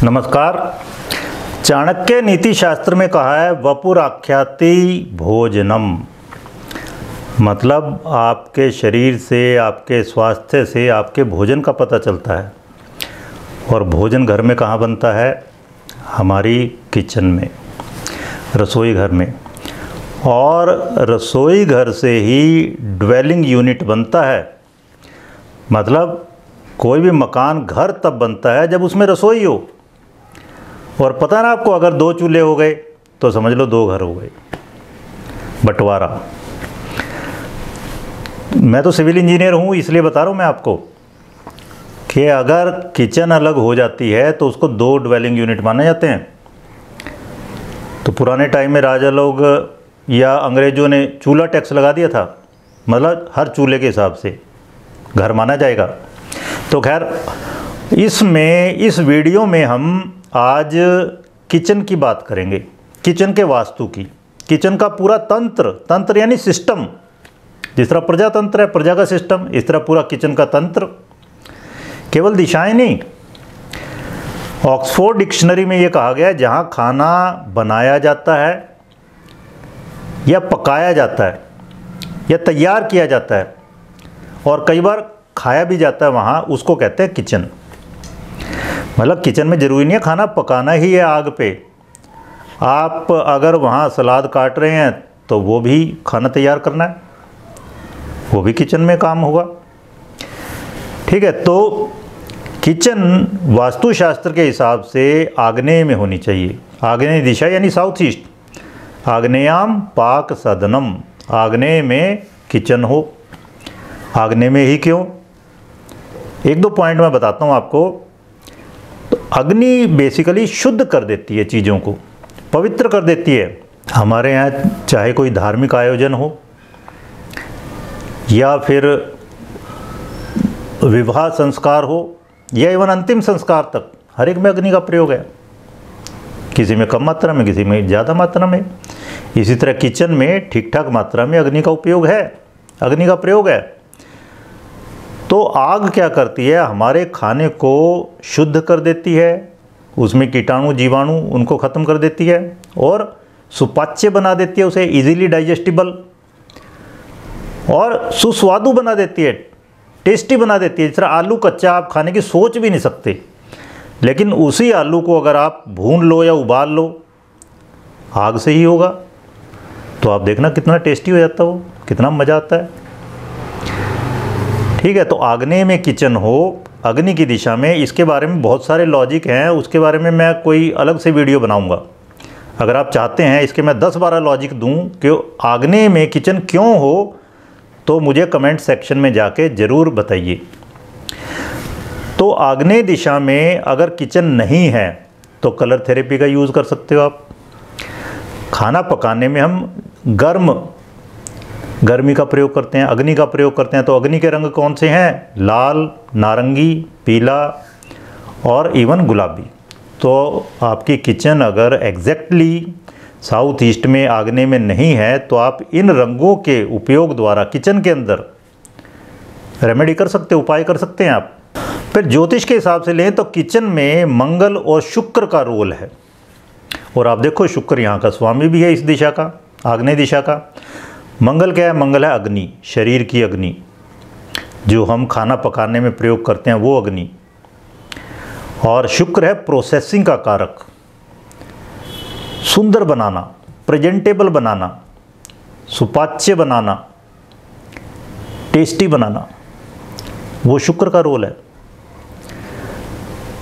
नमस्कार। चाणक्य नीति शास्त्र में कहा है वपुराख्याति भोजनम, मतलब आपके शरीर से, आपके स्वास्थ्य से आपके भोजन का पता चलता है। और भोजन घर में कहाँ बनता है? हमारी किचन में, रसोई घर में। और रसोई घर से ही ड्वेलिंग यूनिट बनता है। मतलब कोई भी मकान, घर तब बनता है जब उसमें रसोई हो। और पता ना आपको, अगर 2 चूल्हे हो गए तो समझ लो 2 घर हो गए, बंटवारा। मैं तो सिविल इंजीनियर हूँ, इसलिए बता रहा हूँ मैं आपको कि अगर किचन अलग हो जाती है तो उसको 2 ड्वेलिंग यूनिट माने जाते हैं। तो पुराने टाइम में राजा लोग या अंग्रेज़ों ने चूल्हा टैक्स लगा दिया था, मतलब हर चूल्हे के हिसाब से घर माना जाएगा। तो खैर, इस वीडियो में हम आज किचन की बात करेंगे, किचन के वास्तु की, किचन का पूरा तंत्र यानी सिस्टम। जिस तरह प्रजातंत्र है, प्रजा का सिस्टम, इस तरह पूरा किचन का तंत्र। केवल दिशाएं नहीं। ऑक्सफोर्ड डिक्शनरी में ये कहा गया है, जहाँ खाना बनाया जाता है या पकाया जाता है या तैयार किया जाता है और कई बार खाया भी जाता है, वहाँ उसको कहते हैं किचन। मतलब किचन में ज़रूरी नहीं है खाना पकाना ही है आग पे। आप अगर वहाँ सलाद काट रहे हैं तो वो भी खाना तैयार करना है, वो भी किचन में काम होगा। ठीक है, तो किचन वास्तुशास्त्र के हिसाब से आग्नेय में होनी चाहिए। आग्नेय दिशा यानी साउथ ईस्ट। आग्नेयाम पाक सदनम, आग्नेय में किचन हो। आग्नेय में ही क्यों? 1-2 पॉइंट मैं बताता हूँ आपको। तो अग्नि बेसिकली शुद्ध कर देती है, चीज़ों को पवित्र कर देती है। हमारे यहाँ चाहे कोई धार्मिक आयोजन हो या फिर विवाह संस्कार हो या इवन अंतिम संस्कार तक, हर एक में अग्नि का प्रयोग है। किसी में कम मात्रा में, किसी में ज़्यादा मात्रा में। इसी तरह किचन में ठीक ठाक मात्रा में अग्नि का उपयोग है, अग्नि का प्रयोग है। तो आग क्या करती है? हमारे खाने को शुद्ध कर देती है, उसमें कीटाणु जीवाणु उनको ख़त्म कर देती है और सुपाच्य बना देती है, उसे इजीली डाइजेस्टिबल और सुस्वादु बना देती है, टेस्टी बना देती है। जिस तरह आलू कच्चा आप खाने की सोच भी नहीं सकते, लेकिन उसी आलू को अगर आप भून लो या उबाल लो, आग से ही होगा, तो आप देखना कितना टेस्टी हो जाता है वो, कितना मज़ा आता है। ठीक है, तो आग्नेय में किचन हो, अग्नि की दिशा में। इसके बारे में बहुत सारे लॉजिक हैं, उसके बारे में मैं कोई अलग से वीडियो बनाऊंगा। अगर आप चाहते हैं इसके मैं 10-12 लॉजिक दूं कि आग्नेय में किचन क्यों हो, तो मुझे कमेंट सेक्शन में जाके ज़रूर बताइए। तो आग्नेय दिशा में अगर किचन नहीं है तो कलर थेरेपी का यूज़ कर सकते हो आप। खाना पकाने में हम गर्मी का प्रयोग करते हैं, अग्नि का प्रयोग करते हैं। तो अग्नि के रंग कौन से हैं? लाल, नारंगी, पीला और इवन गुलाबी। तो आपकी किचन अगर एग्जैक्टली साउथ ईस्ट में, आग्नेय में नहीं है, तो आप इन रंगों के उपयोग द्वारा किचन के अंदर रेमेडी कर सकते, उपाय कर सकते हैं आप। फिर ज्योतिष के हिसाब से लें तो किचन में मंगल और शुक्र का रोल है। और आप देखो, शुक्र यहाँ का स्वामी भी है इस दिशा का, आग्नेय दिशा का। मंगल क्या है? मंगल है अग्नि, शरीर की अग्नि, जो हम खाना पकाने में प्रयोग करते हैं वो अग्नि। और शुक्र है प्रोसेसिंग का कारक, सुंदर बनाना, प्रेजेंटेबल बनाना, सुपाच्य बनाना, टेस्टी बनाना, वो शुक्र का रोल है।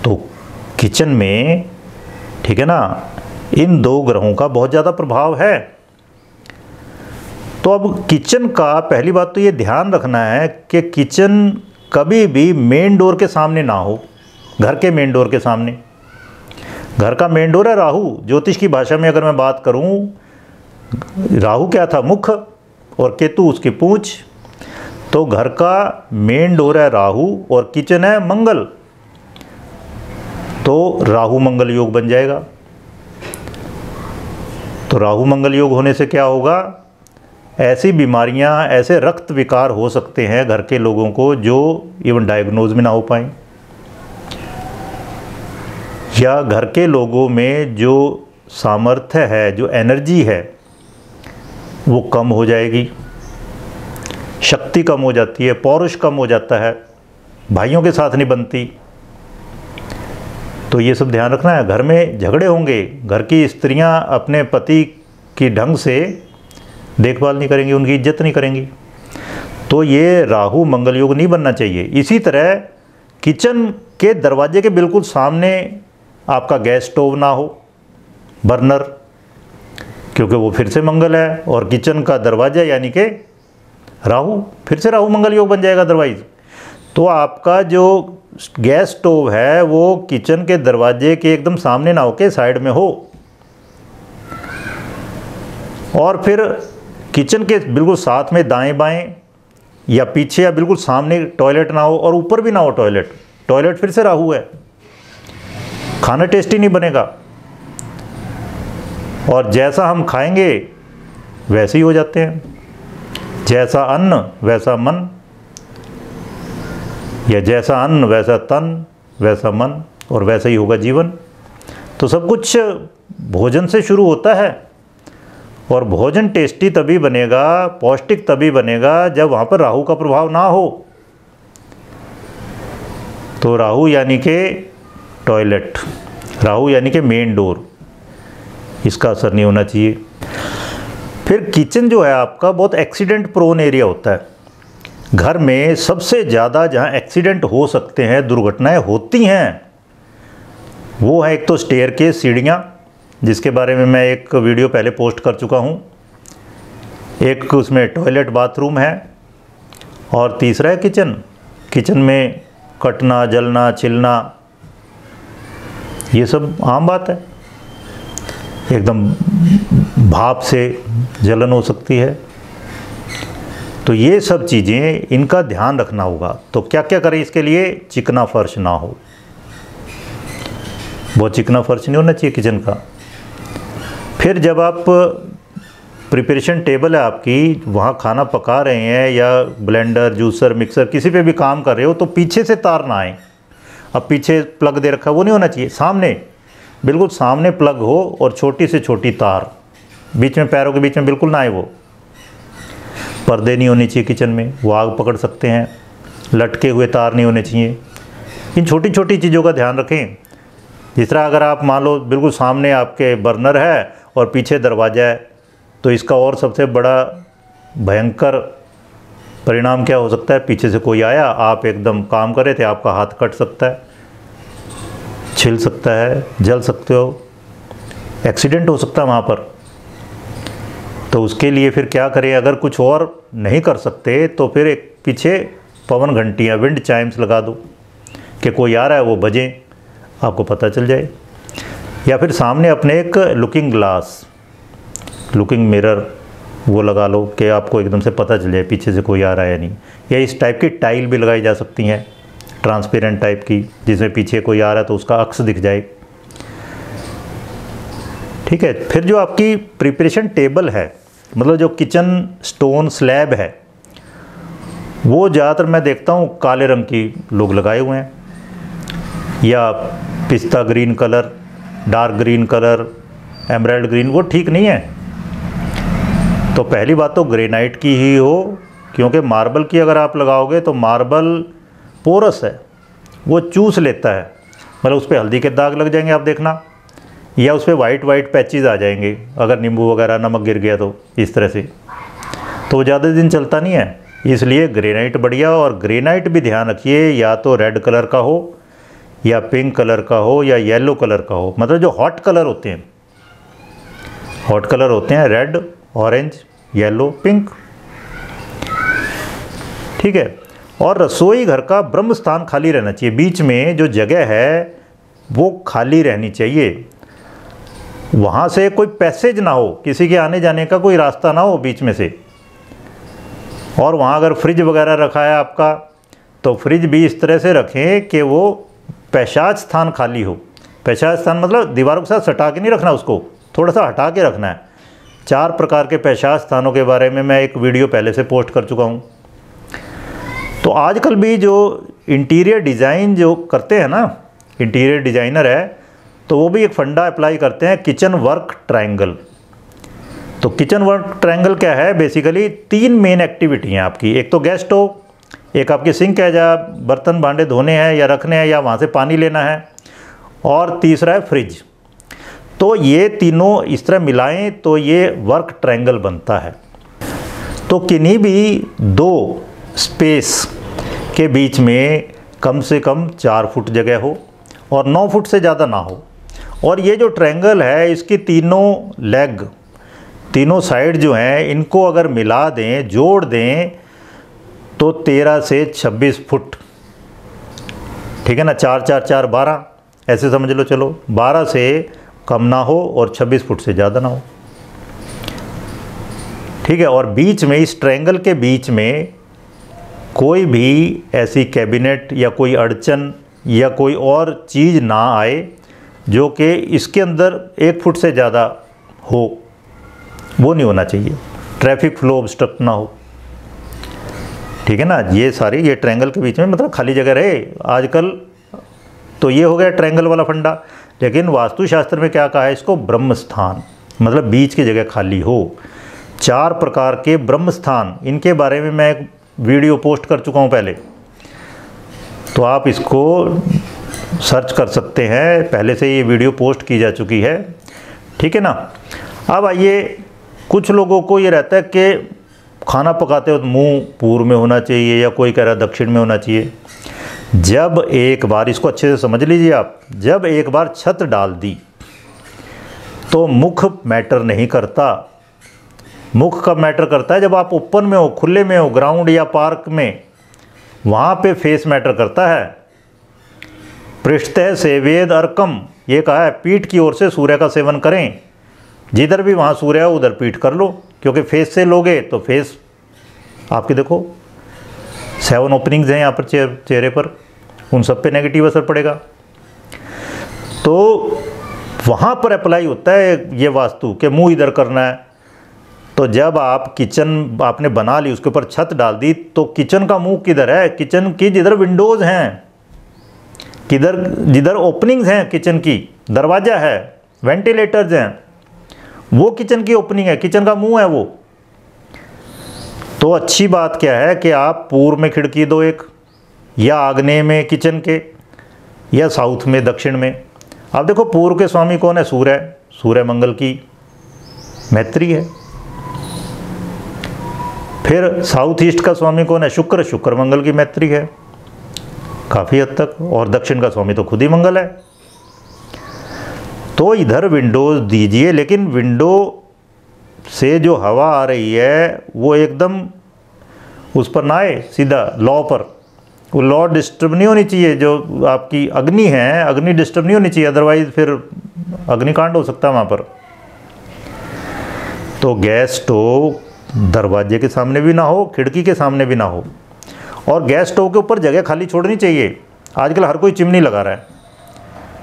तो किचन में, ठीक है ना, इन 2 ग्रहों का बहुत ज़्यादा प्रभाव है। तो अब किचन का पहली बात तो ये ध्यान रखना है कि किचन कभी भी मेन डोर के सामने ना हो, घर के मेन डोर के सामने। घर का मेन डोर है राहु। ज्योतिष की भाषा में अगर मैं बात करूं, राहु क्या था? मुख, और केतु उसकी पूंछ। तो घर का मेन डोर है राहु और किचन है मंगल, तो राहु मंगल योग बन जाएगा। तो राहु मंगल योग होने से क्या होगा? ऐसी बीमारियां, ऐसे रक्त विकार हो सकते हैं घर के लोगों को जो इवन डायग्नोज में ना हो पाएँ। या घर के लोगों में जो सामर्थ्य है, जो एनर्जी है, वो कम हो जाएगी, शक्ति कम हो जाती है, पौरुष कम हो जाता है, भाइयों के साथ नहीं बनती। तो ये सब ध्यान रखना है। घर में झगड़े होंगे, घर की स्त्रियां अपने पति की ढंग से देखभाल नहीं करेंगी, उनकी इज्जत नहीं करेंगी, तो ये राहु मंगल योग नहीं बनना चाहिए। इसी तरह किचन के दरवाजे के बिल्कुल सामने आपका गैस स्टोव ना हो, बर्नर, क्योंकि वो फिर से मंगल है, और किचन का दरवाजा यानी कि राहु, फिर से राहु मंगल योग बन जाएगा अदरवाइज। तो आपका जो गैस स्टोव है वो किचन के दरवाजे के एकदम सामने ना होके साइड में हो, और फिर किचन के बिल्कुल साथ में दाएं बाएं या पीछे या बिल्कुल सामने टॉयलेट ना हो, और ऊपर भी ना हो टॉयलेट। टॉयलेट फिर से राहु है, खाना टेस्टी नहीं बनेगा, और जैसा हम खाएंगे वैसे ही हो जाते हैं। जैसा अन्न वैसा मन, या जैसा अन्न वैसा तन, वैसा मन, और वैसा ही होगा जीवन। तो सब कुछ भोजन से शुरू होता है, और भोजन टेस्टी तभी बनेगा, पौष्टिक तभी बनेगा जब वहाँ पर राहु का प्रभाव ना हो। तो राहु यानी कि टॉयलेट, राहु यानी कि मेन डोर, इसका असर नहीं होना चाहिए। फिर किचन जो है आपका बहुत एक्सीडेंट प्रोन एरिया होता है। घर में सबसे ज़्यादा जहाँ एक्सीडेंट हो सकते हैं, दुर्घटनाएं होती हैं, वो है एक तो स्टेयर के सीढ़ियाँ, जिसके बारे में मैं एक वीडियो पहले पोस्ट कर चुका हूँ, एक उसमें टॉयलेट बाथरूम है, और तीसरा है किचन। किचन में कटना, जलना, छिलना, ये सब आम बात है। एकदम भाप से जलन हो सकती है। तो ये सब चीज़ें, इनका ध्यान रखना होगा। तो क्या क्या करें इसके लिए? चिकना फर्श ना हो, बहुत चिकना फर्श नहीं होना चाहिए किचन का। फिर जब आप प्रिपरेशन टेबल है आपकी, वहाँ खाना पका रहे हैं या ब्लेंडर, जूसर, मिक्सर, किसी पे भी काम कर रहे हो, तो पीछे से तार ना आए। अब पीछे प्लग दे रखा है, वो नहीं होना चाहिए, सामने, बिल्कुल सामने प्लग हो, और छोटी से छोटी तार, बीच में पैरों के बीच में बिल्कुल ना आए। वो पर्दे नहीं होने चाहिए किचन में, वो आग पकड़ सकते हैं। लटके हुए तार नहीं होने चाहिए। इन छोटी छोटी चीज़ों का ध्यान रखें। जिस तरह अगर आप मान लो बिल्कुल सामने आपके बर्नर है और पीछे दरवाज़ा है, तो इसका और सबसे बड़ा भयंकर परिणाम क्या हो सकता है? पीछे से कोई आया, आप एकदम काम कर रहे थे, आपका हाथ कट सकता है, छिल सकता है, जल सकते हो, एक्सीडेंट हो सकता है वहाँ पर। तो उसके लिए फिर क्या करें? अगर कुछ और नहीं कर सकते तो फिर एक पीछे पवन घंटियाँ, विंड चाइम्स लगा दो कि कोई आ रहा है, वो बजें, आपको पता चल जाए। या फिर सामने अपने एक लुकिंग ग्लास, लुकिंग मिरर, वो लगा लो कि आपको एकदम से पता चल जाए पीछे से कोई आ रहा है या नहीं। या इस टाइप की टाइल भी लगाई जा सकती हैं, ट्रांसपेरेंट टाइप की, जिसमें पीछे कोई आ रहा है तो उसका अक्स दिख जाए। ठीक है। फिर जो आपकी प्रिपरेशन टेबल है, मतलब जो किचन स्टोन स्लैब है, वो ज़्यादातर मैं देखता हूँ काले रंग की लोग लगाए हुए हैं, या पिस्ता green colour, dark green colour, emerald green, वो ठीक नहीं है। तो पहली बात तो ग्रेनाइट की ही हो, क्योंकि मार्बल की अगर आप लगाओगे तो मार्बल पोरस है, वो चूस लेता है, मतलब उस पर हल्दी के दाग लग जाएंगे आप देखना, या उस पर वाइट वाइट पैचेस आ जाएंगे अगर नींबू वगैरह नमक गिर गया तो, इस तरह से, तो वो ज़्यादा दिन चलता नहीं है। इसलिए ग्रेनाइट बढ़िया। और ग्रेनाइट भी ध्यान रखिए, या तो रेड कलर का हो, या पिंक कलर का हो, या येलो कलर का हो, मतलब जो हॉट कलर होते हैं, हॉट कलर होते हैं रेड, ऑरेंज, येलो, पिंक। ठीक है। और रसोई घर का ब्रह्म स्थान खाली रहना चाहिए, बीच में जो जगह है वो खाली रहनी चाहिए, वहाँ से कोई पैसेज ना हो, किसी के आने जाने का कोई रास्ता ना हो बीच में से। और वहाँ अगर फ्रिज वगैरह रखा है आपका, तो फ्रिज भी इस तरह से रखें कि वो पेशाब स्थान खाली हो। पेशाब स्थान मतलब दीवारों के साथ सटा के नहीं रखना, उसको थोड़ा सा हटा के रखना है। 4 प्रकार के पेशाब स्थानों के बारे में मैं एक वीडियो पहले से पोस्ट कर चुका हूँ। तो आजकल भी जो इंटीरियर डिज़ाइन जो करते हैं ना, इंटीरियर डिज़ाइनर है, तो वो भी एक फंडा अप्लाई करते हैं, किचन वर्क ट्रायंगल। तो किचन वर्क ट्रायंगल क्या है, बेसिकली 3 मेन एक्टिविटी हैं आपकी। एक तो गैस स्टोव, एक आपकी सिंक है जहाँ बर्तन भांडे धोने हैं या रखने हैं या वहाँ से पानी लेना है, और तीसरा है फ्रिज। तो ये तीनों इस तरह मिलाएं तो ये वर्क ट्रायंगल बनता है। तो किन्हीं भी 2 स्पेस के बीच में कम से कम 4 फुट जगह हो और 9 फुट से ज़्यादा ना हो। और ये जो ट्रायंगल है इसकी तीनों लेग, तीनों साइड जो हैं, इनको अगर मिला दें, जोड़ दें तो 13 से 26 फुट, ठीक है ना। 4 4 4 12 ऐसे समझ लो, चलो 12 से कम ना हो और 26 फुट से ज़्यादा ना हो, ठीक है। और बीच में, इस ट्रायंगल के बीच में कोई भी ऐसी कैबिनेट या कोई अड़चन या कोई और चीज़ ना आए जो कि इसके अंदर 1 फुट से ज़्यादा हो, वो नहीं होना चाहिए। ट्रैफिक फ्लो ऑब्स्ट्रक्ट ना हो, ठीक है ना। ये सारी, ये ट्रायंगल के बीच में मतलब खाली जगह रहे। आजकल तो ये हो गया ट्रायंगल वाला फंडा, लेकिन वास्तुशास्त्र में क्या कहा है इसको, ब्रह्म स्थान, मतलब बीच की जगह खाली हो। 4 प्रकार के ब्रह्म स्थान, इनके बारे में मैं एक वीडियो पोस्ट कर चुका हूँ पहले, तो आप इसको सर्च कर सकते हैं, पहले से ये वीडियो पोस्ट की जा चुकी है, ठीक है ना। अब आइए, कुछ लोगों को ये रहता है कि खाना पकाते वक्त मुंह पूर्व में होना चाहिए या कोई कह रहा है दक्षिण में होना चाहिए। जब एक बार, इसको अच्छे से समझ लीजिए आप, जब एक बार छत डाल दी तो मुख मैटर नहीं करता। मुख कब मैटर करता है, जब आप ओपन में हो, खुले में हो, ग्राउंड या पार्क में, वहाँ पे फेस मैटर करता है। पृष्ठतः सेवेद अर्कम, ये कहा है पीठ की ओर से सूर्य का सेवन करें। जिधर भी वहाँ सूर्य हो उधर पीठ कर लो, क्योंकि फेस से लोगे तो फेस आपके देखो 7 ओपनिंग्स हैं यहाँ पर चेहरे पर, उन सब पे नेगेटिव असर पड़ेगा। तो वहाँ पर अप्लाई होता है ये वास्तु कि मुंह इधर करना है। तो जब आप किचन आपने बना ली, उसके ऊपर छत डाल दी, तो किचन का मुंह किधर है, किचन की जिधर विंडोज़ हैं, किधर जिधर ओपनिंग्स हैं, किचन की दरवाज़ा है, वेंटिलेटर्स हैं, वो किचन की ओपनिंग है, किचन का मुंह है वो। तो अच्छी बात क्या है कि आप पूर्व में खिड़की दो एक, या आग्नेय में किचन के, या साउथ में, दक्षिण में। अब देखो पूर्व के स्वामी कौन है, सूर्य। सूर्य मंगल की मैत्री है। फिर साउथ ईस्ट का स्वामी कौन है, शुक्र। शुक्र मंगल की मैत्री है काफ़ी हद तक, और दक्षिण का स्वामी तो खुद ही मंगल है। तो इधर विंडोज़ दीजिए, लेकिन विंडो से जो हवा आ रही है वो एकदम उस पर ना आए, सीधा लॉ पर। वो लॉ डिस्टर्ब नहीं होनी चाहिए, जो आपकी अग्नि है, अग्नि डिस्टर्ब नहीं होनी चाहिए, अदरवाइज फिर अग्निकांड हो सकता है वहाँ पर। तो गैस स्टोव दरवाजे के सामने भी ना हो, खिड़की के सामने भी ना हो, और गैस स्टोव के ऊपर जगह खाली छोड़नी चाहिए। आजकल हर कोई चिमनी लगा रहा है।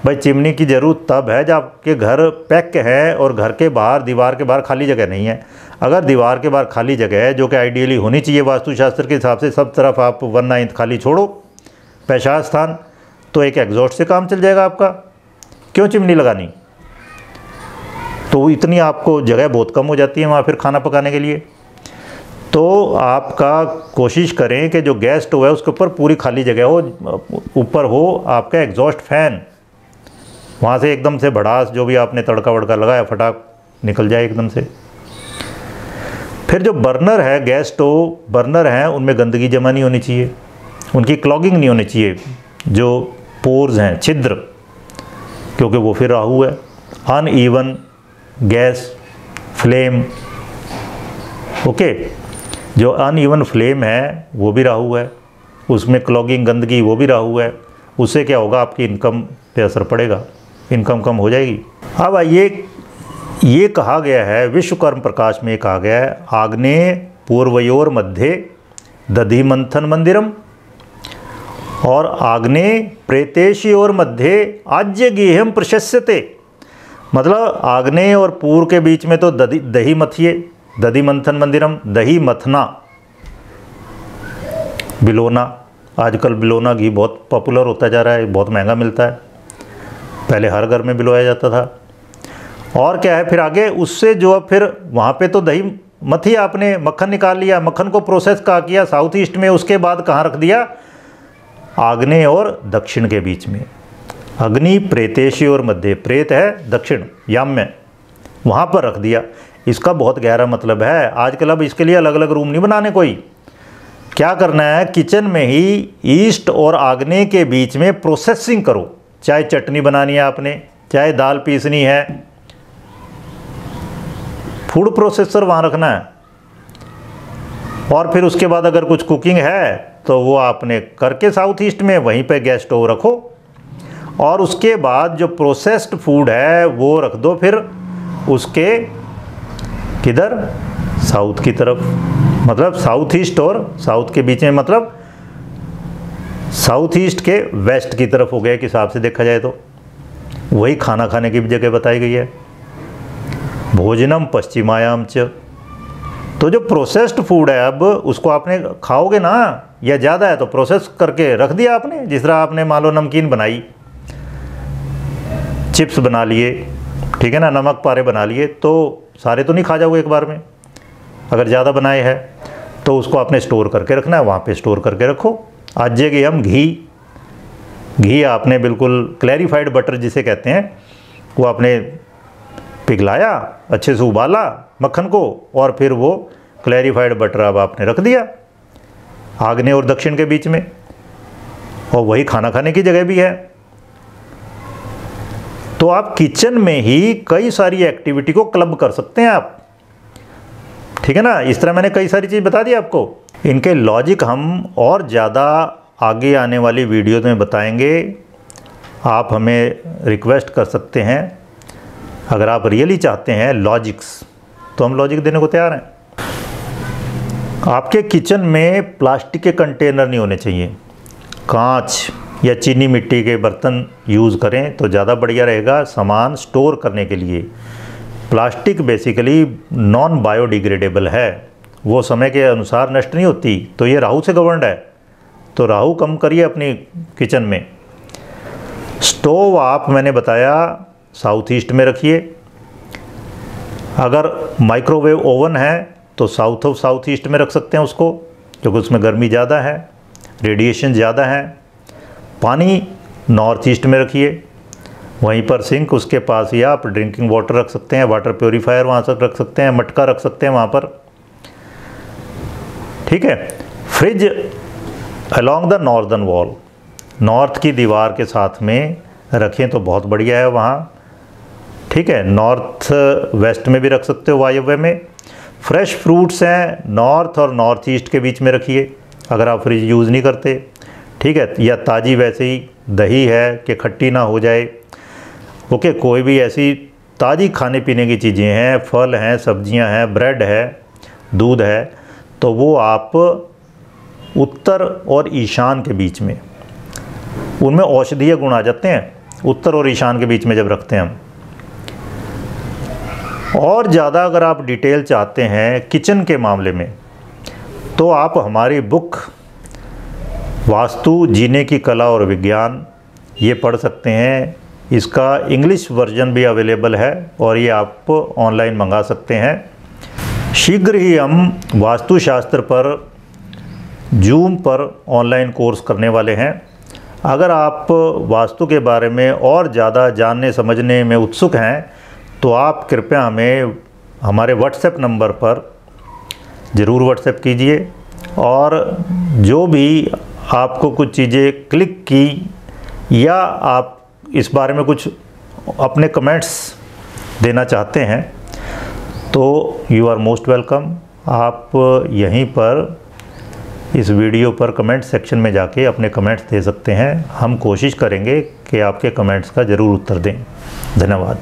भाई चिमनी की ज़रूरत तब है जब आपके घर पैक है और घर के बाहर, दीवार के बाहर खाली जगह नहीं है। अगर दीवार के बाहर खाली जगह है, जो कि आइडियली होनी चाहिए वास्तुशास्त्र के हिसाब से, सब तरफ आप 1/9 खाली छोड़ो पेशाब स्थान, तो एक एग्जॉस्ट से काम चल जाएगा आपका। क्यों चिमनी लगानी? तो इतनी आपको जगह बहुत कम हो जाती है वहाँ फिर खाना पकाने के लिए। तो आपका कोशिश करें कि जो गैस स्टोव है उसके ऊपर पूरी खाली जगह हो, ऊपर हो आपका एग्जॉस्ट फैन, वहाँ से एकदम से भड़ास जो भी आपने तड़का वड़का लगाया फटाक निकल जाए एकदम से। फिर जो बर्नर है, गैस स्टोव बर्नर हैं, उनमें गंदगी जमा नहीं होनी चाहिए, उनकी क्लॉगिंग नहीं होनी चाहिए, जो पोर्स हैं, छिद्र, क्योंकि वो फिर राहु है। अनइवन गैस फ्लेम, ओके, जो अनइवन फ्लेम है वो भी राहु है, उसमें क्लॉगिंग गंदगी वो भी राहु है। उससे क्या होगा, आपकी इनकम पे असर पड़ेगा, इनकम कम हो जाएगी। अब ये कहा गया है, विश्वकर्म प्रकाश में कहा गया है, आग्नेय पूर्वयोर मध्य दधि मंथन मंदिरम, और आग्नेय प्रेतेशियोर मध्य आज्य गेहम प्रशस्यते। मतलब आग्नेय और पूर्व के बीच में तो दही मथिए, दधि मंथन मंदिरम, दही मथना, बिलोना। आजकल बिलोना घी बहुत पॉपुलर होता जा रहा है, बहुत महंगा मिलता है। पहले हर घर में बिलोया जाता था। और क्या है फिर आगे उससे जो अब फिर वहाँ पे तो दही मथी आपने, मक्खन निकाल लिया, मक्खन को प्रोसेस कहाँ किया, साउथ ईस्ट में, उसके बाद कहाँ रख दिया, आग्नेय और दक्षिण के बीच में। अग्नि प्रेतेशी और मध्य, प्रेत है दक्षिण याम्य, वहाँ पर रख दिया। इसका बहुत गहरा मतलब है। आजकल अब इसके लिए अलग अलग रूम नहीं बनाने, कोई क्या करना है, किचन में ही ईस्ट और आग्नेय के बीच में प्रोसेसिंग करो। चाहे चटनी बनानी है आपने, चाहे दाल पीसनी है, फूड प्रोसेसर वहाँ रखना है। और फिर उसके बाद अगर कुछ कुकिंग है तो वो आपने करके साउथ ईस्ट में वहीं पे गैस स्टोव रखो, और उसके बाद जो प्रोसेस्ड फूड है वो रख दो फिर उसके किधर, साउथ की तरफ। मतलब साउथ ईस्ट और साउथ के बीच में, मतलब साउथ ईस्ट के वेस्ट की तरफ हो गया कि हिसाब से देखा जाए तो। वही खाना खाने की भी जगह बताई गई है, भोजनम पश्चिमायाम च। तो जो प्रोसेस्ड फूड है अब उसको आपने खाओगे ना, या ज़्यादा है तो प्रोसेस करके रख दिया आपने। जिस तरह आपने मान लो नमकीन बनाई, चिप्स बना लिए, ठीक है ना, नमक पारे बना लिए, तो सारे तो नहीं खा जाओगे एक बार में। अगर ज़्यादा बनाए हैं तो उसको आपने स्टोर करके रखना है, वहाँ पे स्टोर करके रखो। आज जगह हम घी आपने बिल्कुल क्लैरिफाइड बटर जिसे कहते हैं, वो आपने पिघलाया, अच्छे से उबाला मक्खन को, और फिर वो क्लैरिफाइड बटर अब आपने रख दिया आग्नेय और दक्षिण के बीच में। और वही खाना खाने की जगह भी है। तो आप किचन में ही कई सारी एक्टिविटी को क्लब कर सकते हैं आप, ठीक है ना। इस तरह मैंने कई सारी चीज़ बता दी आपको। इनके लॉजिक हम और ज़्यादा आगे आने वाली वीडियो में बताएंगे। आप हमें रिक्वेस्ट कर सकते हैं, अगर आप रियली चाहते हैं लॉजिक्स, तो हम लॉजिक देने को तैयार हैं। आपके किचन में प्लास्टिक के कंटेनर नहीं होने चाहिए, कांच या चीनी मिट्टी के बर्तन यूज़ करें तो ज़्यादा बढ़िया रहेगा सामान स्टोर करने के लिए। प्लास्टिक बेसिकली नॉन बायोडिग्रेडेबल है, वो समय के अनुसार नष्ट नहीं होती। तो ये राहु से गवर्नड है, तो राहु कम करिए अपनी किचन में। स्टोव आप मैंने बताया साउथ ईस्ट में रखिए। अगर माइक्रोवेव ओवन है तो साउथ ईस्ट में रख सकते हैं उसको, क्योंकि उसमें गर्मी ज़्यादा है, रेडिएशन ज़्यादा है। पानी नॉर्थ ईस्ट में रखिए, वहीं पर सिंक उसके पास, या आप ड्रिंकिंग वाटर रख सकते हैं, वाटर प्योरीफायर वहाँ तक रख सकते हैं, मटका रख सकते हैं वहाँ पर, ठीक है। Fridge along the northern wall, north की दीवार के साथ में रखें तो बहुत बढ़िया है वहाँ, ठीक है। नॉर्थ वेस्ट में भी रख सकते हो, वायव्य में। फ्रेश फ्रूट्स हैं नॉर्थ और नॉर्थ ईस्ट के बीच में रखिए, अगर आप फ्रिज यूज़ नहीं करते, ठीक है। या ताज़ी वैसे ही दही है कि खट्टी ना हो जाए, ओके। कोई भी ऐसी ताज़ी खाने पीने की चीज़ें हैं, फल हैं, सब्जियां हैं, ब्रेड है, दूध है, तो वो आप उत्तर और ईशान के बीच में, उनमें औषधीय गुण आ जाते हैं उत्तर और ईशान के बीच में जब रखते हैं हम। और ज़्यादा अगर आप डिटेल चाहते हैं किचन के मामले में, तो आप हमारी बुक वास्तु जीने की कला और विज्ञान ये पढ़ सकते हैं। इसका इंग्लिश वर्जन भी अवेलेबल है और ये आप ऑनलाइन मंगा सकते हैं। शीघ्र ही हम वास्तुशास्त्र पर जूम पर ऑनलाइन कोर्स करने वाले हैं। अगर आप वास्तु के बारे में और ज़्यादा जानने समझने में उत्सुक हैं तो आप कृपया हमें हमारे व्हाट्सएप नंबर पर ज़रूर व्हाट्सएप कीजिए, और जो भी आपको कुछ चीज़ें क्लिक की या आप इस बारे में कुछ अपने कमेंट्स देना चाहते हैं तो यू आर मोस्ट वेलकम। आप यहीं पर इस वीडियो पर कमेंट सेक्शन में जाके अपने कमेंट्स दे सकते हैं। हम कोशिश करेंगे कि आपके कमेंट्स का ज़रूर उत्तर दें। धन्यवाद।